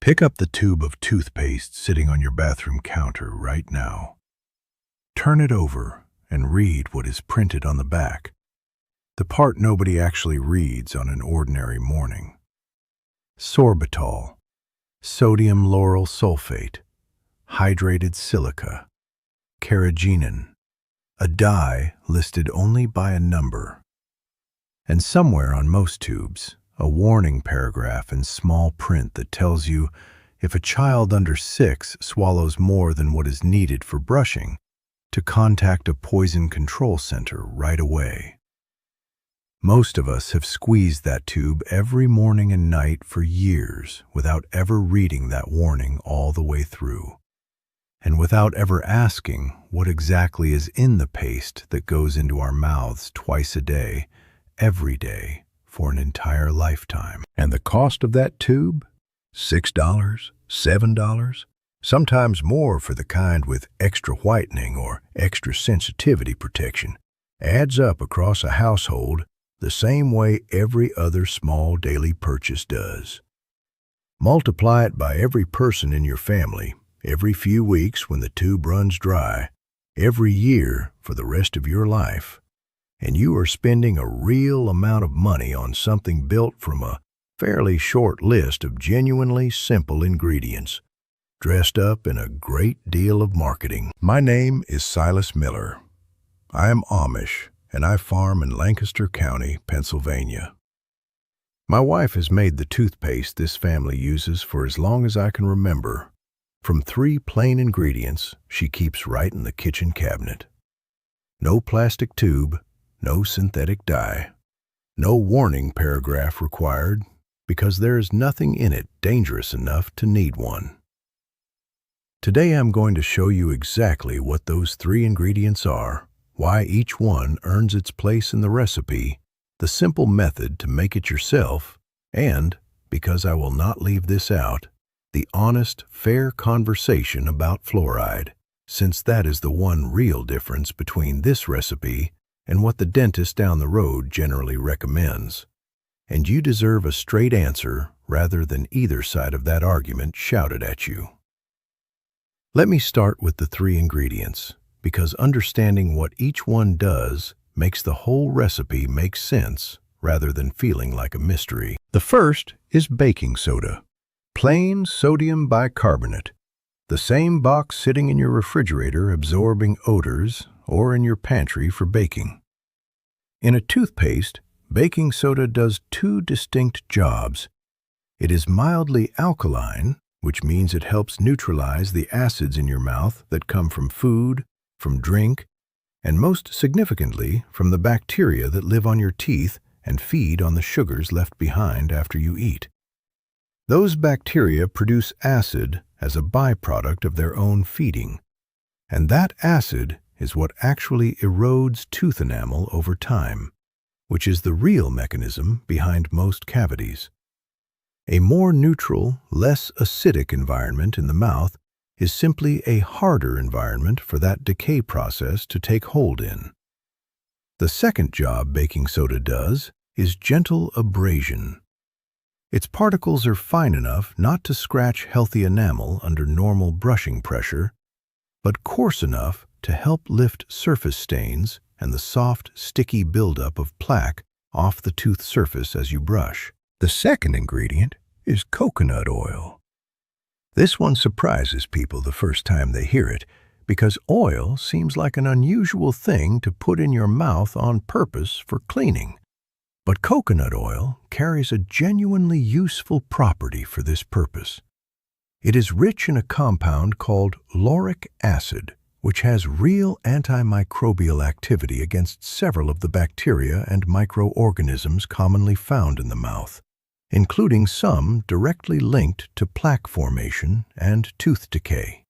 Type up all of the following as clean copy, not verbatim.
Pick up the tube of toothpaste sitting on your bathroom counter right now. Turn it over and read what is printed on the back, the part nobody actually reads on an ordinary morning. Sorbitol, sodium lauryl sulfate, hydrated silica, carrageenan, a dye listed only by a number. And somewhere on most tubes, a warning paragraph in small print that tells you if a child under 6 swallows more than what is needed for brushing, to contact a poison control center right away. Most of us have squeezed that tube every morning and night for years without ever reading that warning all the way through, and without ever asking what exactly is in the paste that goes into our mouths twice a day, every day, for an entire lifetime. And the cost of that tube? $6, $7, sometimes more for the kind with extra whitening or extra sensitivity protection, adds up across a household the same way every other small daily purchase does. Multiply it by every person in your family, every few weeks when the tube runs dry, every year for the rest of your life, and you are spending a real amount of money on something built from a fairly short list of genuinely simple ingredients, dressed up in a great deal of marketing. My name is Silas Miller. I am Amish, and I farm in Lancaster County, Pennsylvania. My wife has made the toothpaste this family uses for as long as I can remember, from 3 plain ingredients she keeps right in the kitchen cabinet. No plastic tube, no synthetic dye, no warning paragraph required, because there is nothing in it dangerous enough to need one. Today I'm going to show you exactly what those 3 ingredients are, why each one earns its place in the recipe, the simple method to make it yourself, and, because I will not leave this out, the honest, fair conversation about fluoride, since that is the one real difference between this recipe and what the dentist down the road generally recommends. And you deserve a straight answer rather than either side of that argument shouted at you. Let me start with the 3 ingredients, because understanding what each one does makes the whole recipe make sense rather than feeling like a mystery. The first is baking soda, plain sodium bicarbonate, the same box sitting in your refrigerator absorbing odors or in your pantry for baking. In a toothpaste, baking soda does 2 distinct jobs. It is mildly alkaline, which means it helps neutralize the acids in your mouth that come from food, from drink, and most significantly from the bacteria that live on your teeth and feed on the sugars left behind after you eat. Those bacteria produce acid as a byproduct of their own feeding, and that acid is what actually erodes tooth enamel over time, which is the real mechanism behind most cavities. A more neutral, less acidic environment in the mouth is simply a harder environment for that decay process to take hold in. The second job baking soda does is gentle abrasion. Its particles are fine enough not to scratch healthy enamel under normal brushing pressure, but coarse enough to help lift surface stains and the soft, sticky buildup of plaque off the tooth surface as you brush. The second ingredient is coconut oil. This one surprises people the first time they hear it, because oil seems like an unusual thing to put in your mouth on purpose for cleaning. But coconut oil carries a genuinely useful property for this purpose. It is rich in a compound called lauric acid, which has real antimicrobial activity against several of the bacteria and microorganisms commonly found in the mouth, including some directly linked to plaque formation and tooth decay.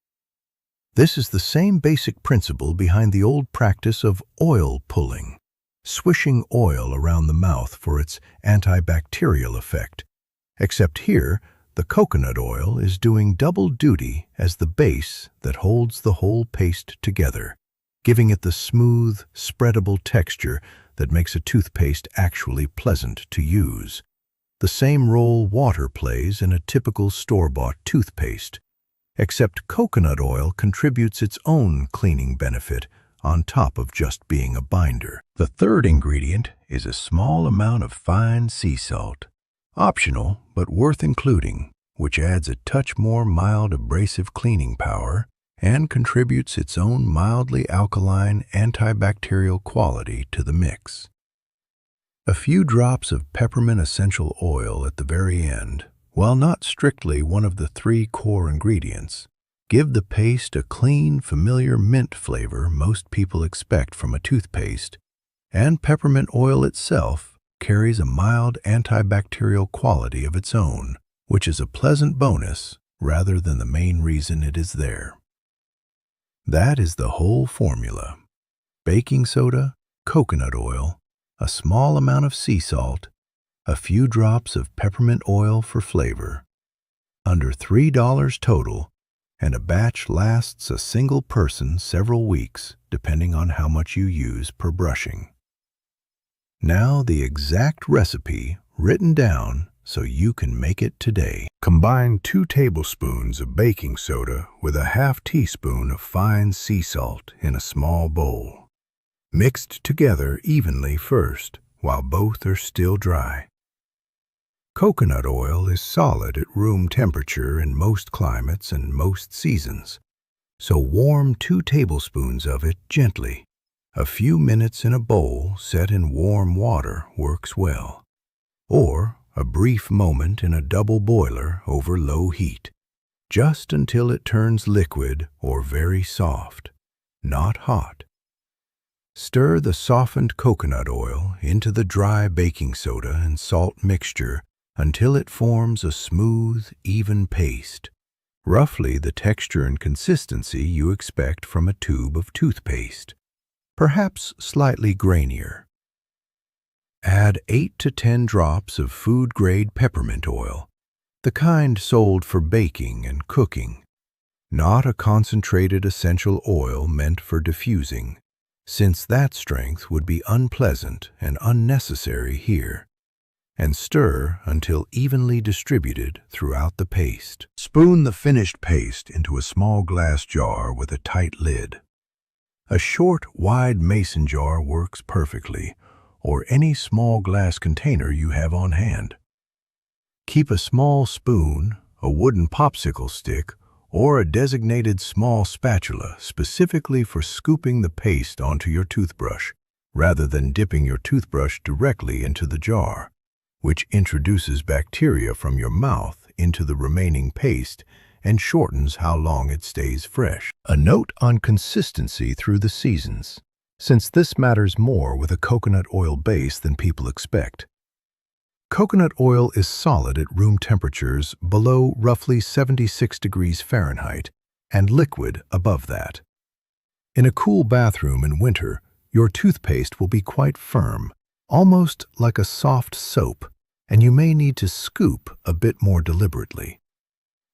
This is the same basic principle behind the old practice of oil pulling, swishing oil around the mouth for its antibacterial effect, except here the coconut oil is doing double duty as the base that holds the whole paste together, giving it the smooth, spreadable texture that makes a toothpaste actually pleasant to use. the same role water plays in a typical store-bought toothpaste, except coconut oil contributes its own cleaning benefit on top of just being a binder. The third ingredient is a small amount of fine sea salt, optional but worth including, which adds a touch more mild abrasive cleaning power and contributes its own mildly alkaline antibacterial quality to the mix. A few drops of peppermint essential oil at the very end, while not strictly one of the 3 core ingredients, give the paste a clean, familiar mint flavor most people expect from a toothpaste, and peppermint oil itself carries a mild antibacterial quality of its own, which is a pleasant bonus rather than the main reason it is there. That is the whole formula: baking soda, coconut oil, a small amount of sea salt, a few drops of peppermint oil for flavor. Under $3 total, and a batch lasts a single person several weeks, depending on how much you use per brushing. Now the exact recipe written down so you can make it today. Combine 2 tablespoons of baking soda with a half teaspoon of fine sea salt in a small bowl. Mixed together evenly first, while both are still dry. Coconut oil is solid at room temperature in most climates and most seasons, so warm 2 tablespoons of it gently. A few minutes in a bowl set in warm water works well, or a brief moment in a double boiler over low heat, just until it turns liquid or very soft, not hot. Stir the softened coconut oil into the dry baking soda and salt mixture until it forms a smooth, even paste, roughly the texture and consistency you expect from a tube of toothpaste, perhaps slightly grainier. Add 8 to 10 drops of food-grade peppermint oil, the kind sold for baking and cooking, not a concentrated essential oil meant for diffusing, since that strength would be unpleasant and unnecessary here, and stir until evenly distributed throughout the paste. Spoon the finished paste into a small glass jar with a tight lid. A short, wide mason jar works perfectly, or any small glass container you have on hand. Keep a small spoon, a wooden popsicle stick, or a designated small spatula specifically for scooping the paste onto your toothbrush, rather than dipping your toothbrush directly into the jar, which introduces bacteria from your mouth into the remaining paste and shortens how long it stays fresh. A note on consistency through the seasons, since this matters more with a coconut oil base than people expect. Coconut oil is solid at room temperatures below roughly 76 degrees Fahrenheit and liquid above that. In a cool bathroom in winter, your toothpaste will be quite firm, almost like a soft soap, and you may need to scoop a bit more deliberately.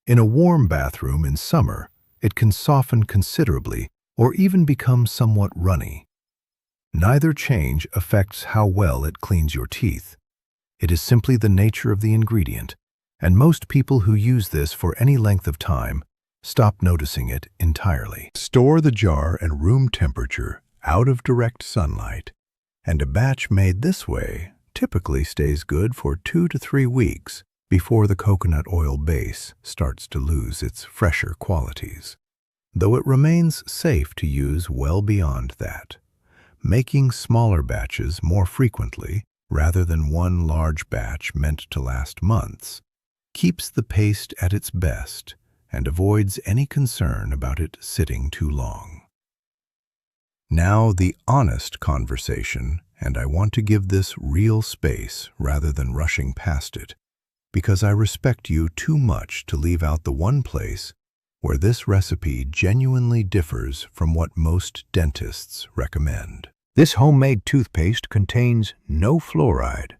In a warm bathroom in summer, it can soften considerably or even become somewhat runny. Neither change affects how well it cleans your teeth. It is simply the nature of the ingredient, and most people who use this for any length of time stop noticing it entirely. Store the jar at room temperature, out of direct sunlight, and a batch made this way typically stays good for 2 to 3 weeks before the coconut oil base starts to lose its fresher qualities, though it remains safe to use well beyond that. Making smaller batches more frequently, rather than one large batch meant to last months, keeps the paste at its best and avoids any concern about it sitting too long. Now the honest conversation, and I want to give this real space rather than rushing past it, because I respect you too much to leave out the one place where this recipe genuinely differs from what most dentists recommend. This homemade toothpaste contains no fluoride.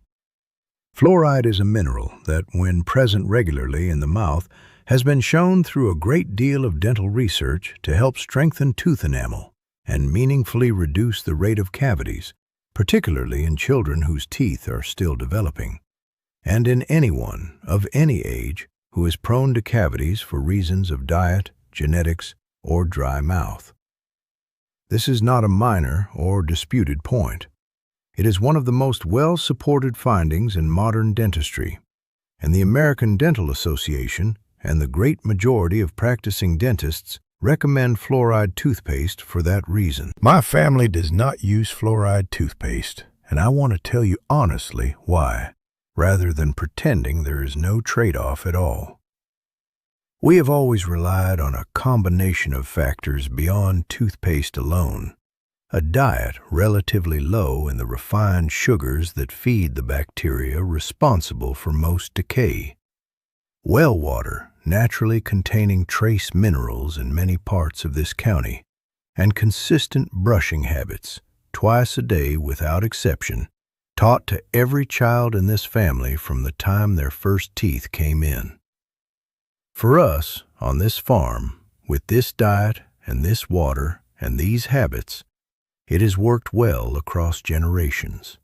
Fluoride is a mineral that, when present regularly in the mouth, has been shown through a great deal of dental research to help strengthen tooth enamel and meaningfully reduce the rate of cavities, particularly in children whose teeth are still developing. and in anyone of any age who is prone to cavities for reasons of diet, genetics, or dry mouth. This is not a minor or disputed point. It is one of the most well-supported findings in modern dentistry, and the American Dental Association and the great majority of practicing dentists recommend fluoride toothpaste for that reason. My family does not use fluoride toothpaste, and I want to tell you honestly why, rather than pretending there is no trade-off at all. We have always relied on a combination of factors beyond toothpaste alone. A diet relatively low in the refined sugars that feed the bacteria responsible for most decay. Well water, naturally containing trace minerals in many parts of this county, and consistent brushing habits, twice a day without exception, taught to every child in this family from the time their first teeth came in. For us, on this farm, with this diet and this water and these habits, it has worked well across generations.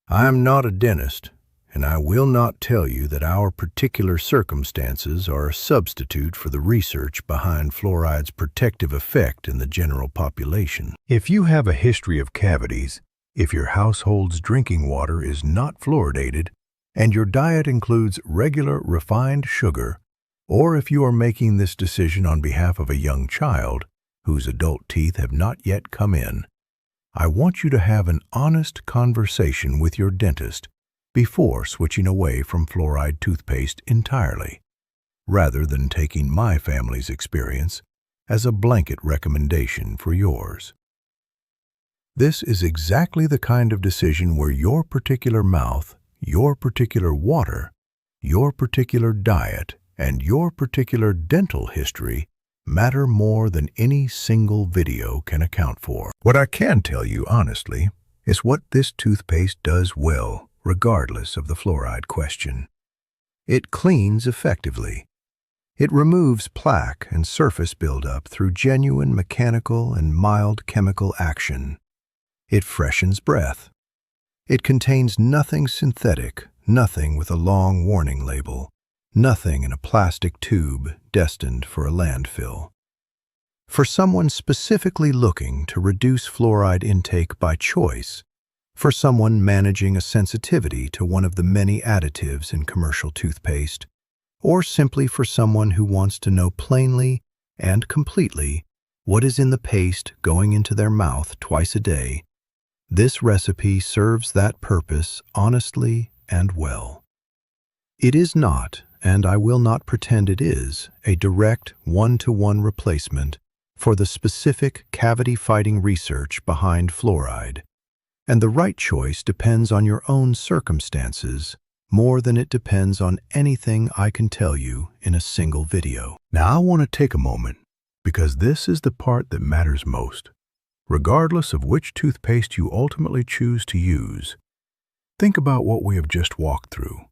I am not a dentist, and I will not tell you that our particular circumstances are a substitute for the research behind fluoride's protective effect in the general population. If you have a history of cavities, if your household's drinking water is not fluoridated, and your diet includes regular refined sugar, or if you are making this decision on behalf of a young child whose adult teeth have not yet come in, I want you to have an honest conversation with your dentist before switching away from fluoride toothpaste entirely, rather than taking my family's experience as a blanket recommendation for yours. This is exactly the kind of decision where your particular mouth, your particular water, your particular diet, and your particular dental history matter more than any single video can account for. What I can tell you honestly is what this toothpaste does well, regardless of the fluoride question. It cleans effectively. It removes plaque and surface buildup through genuine mechanical and mild chemical action. It freshens breath. It contains nothing synthetic, nothing with a long warning label, nothing in a plastic tube destined for a landfill. For someone specifically looking to reduce fluoride intake by choice, for someone managing a sensitivity to one of the many additives in commercial toothpaste, or simply for someone who wants to know plainly and completely what is in the paste going into their mouth twice a day, this recipe serves that purpose honestly and well. It is not, and I will not pretend it is, a direct one-to-one replacement for the specific cavity-fighting research behind fluoride, and the right choice depends on your own circumstances more than it depends on anything I can tell you in a single video. Now I want to take a moment, because this is the part that matters most. Regardless of which toothpaste you ultimately choose to use, think about what we have just walked through.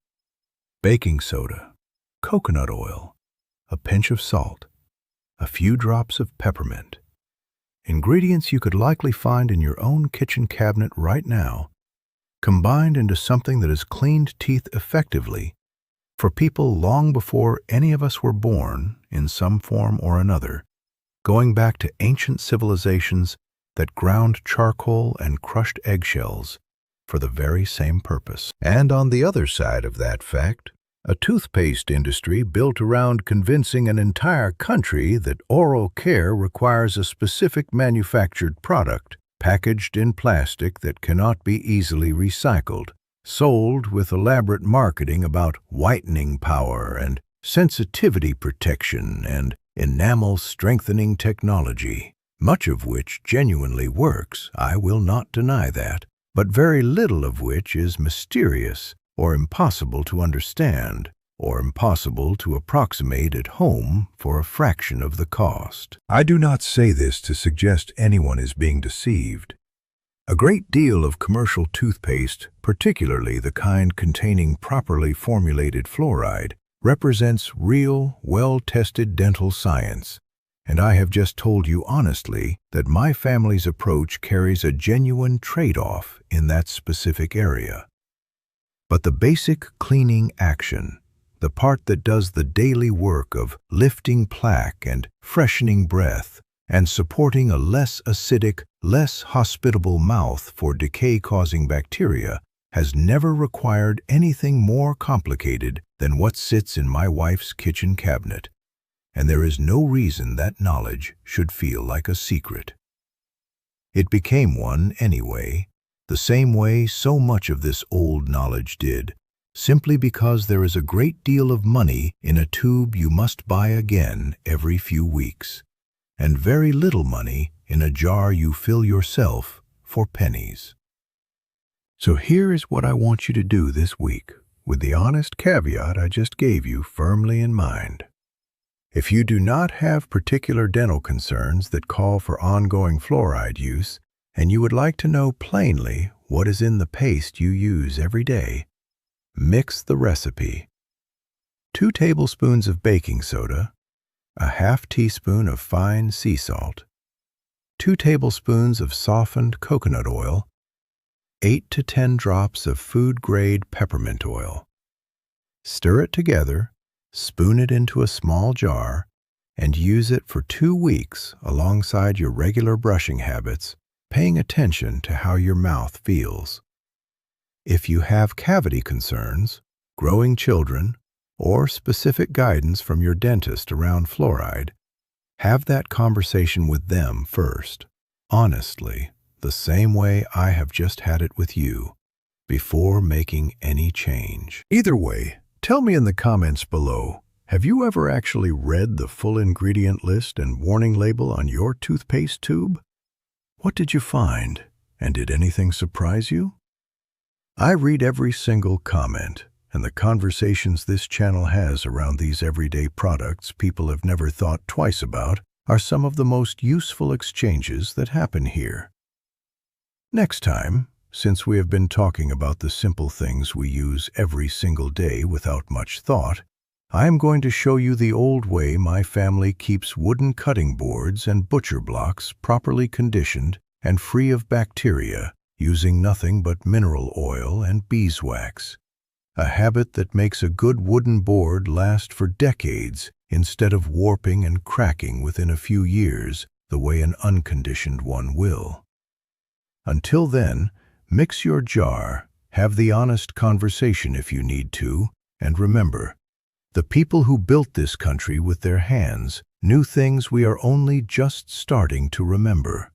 Baking soda, coconut oil, a pinch of salt, a few drops of peppermint. Ingredients you could likely find in your own kitchen cabinet right now, combined into something that has cleaned teeth effectively for people long before any of us were born in some form or another, going back to ancient civilizations that ground charcoal and crushed eggshells for the very same purpose. And on the other side of that fact, a toothpaste industry built around convincing an entire country that oral care requires a specific manufactured product, packaged in plastic that cannot be easily recycled, sold with elaborate marketing about whitening power and sensitivity protection and enamel-strengthening technology, much of which genuinely works, I will not deny that, but very little of which is mysterious or impossible to understand, or impossible to approximate at home for a fraction of the cost. I do not say this to suggest anyone is being deceived. A great deal of commercial toothpaste, particularly the kind containing properly formulated fluoride, represents real, well-tested dental science, and I have just told you honestly that my family's approach carries a genuine trade-off in that specific area. But the basic cleaning action, the part that does the daily work of lifting plaque and freshening breath and supporting a less acidic, less hospitable mouth for decay-causing bacteria, has never required anything more complicated than what sits in my wife's kitchen cabinet, and there is no reason that knowledge should feel like a secret. It became one anyway, the same way so much of this old knowledge did, simply because there is a great deal of money in a tube you must buy again every few weeks, and very little money in a jar you fill yourself for pennies. So here is what I want you to do this week, with the honest caveat I just gave you firmly in mind. If you do not have particular dental concerns that call for ongoing fluoride use, and you would like to know plainly what is in the paste you use every day, mix the recipe. 2 tablespoons of baking soda, a half teaspoon of fine sea salt, 2 tablespoons of softened coconut oil, 8 to 10 drops of food-grade peppermint oil. Stir it together, spoon it into a small jar, and use it for 2 weeks alongside your regular brushing habits, paying attention to how your mouth feels. If you have cavity concerns, growing children, or specific guidance from your dentist around fluoride, have that conversation with them first, honestly, the same way I have just had it with you, before making any change. Either way, tell me in the comments below, have you ever actually read the full ingredient list and warning label on your toothpaste tube? What did you find, and did anything surprise you? I read every single comment, and the conversations this channel has around these everyday products people have never thought twice about are some of the most useful exchanges that happen here. Next time, since we have been talking about the simple things we use every single day without much thought, I am going to show you the old way my family keeps wooden cutting boards and butcher blocks properly conditioned and free of bacteria, using nothing but mineral oil and beeswax, a habit that makes a good wooden board last for decades instead of warping and cracking within a few years the way an unconditioned one will. Until then, mix your jar, have the honest conversation if you need to, and remember, the people who built this country with their hands knew things we are only just starting to remember.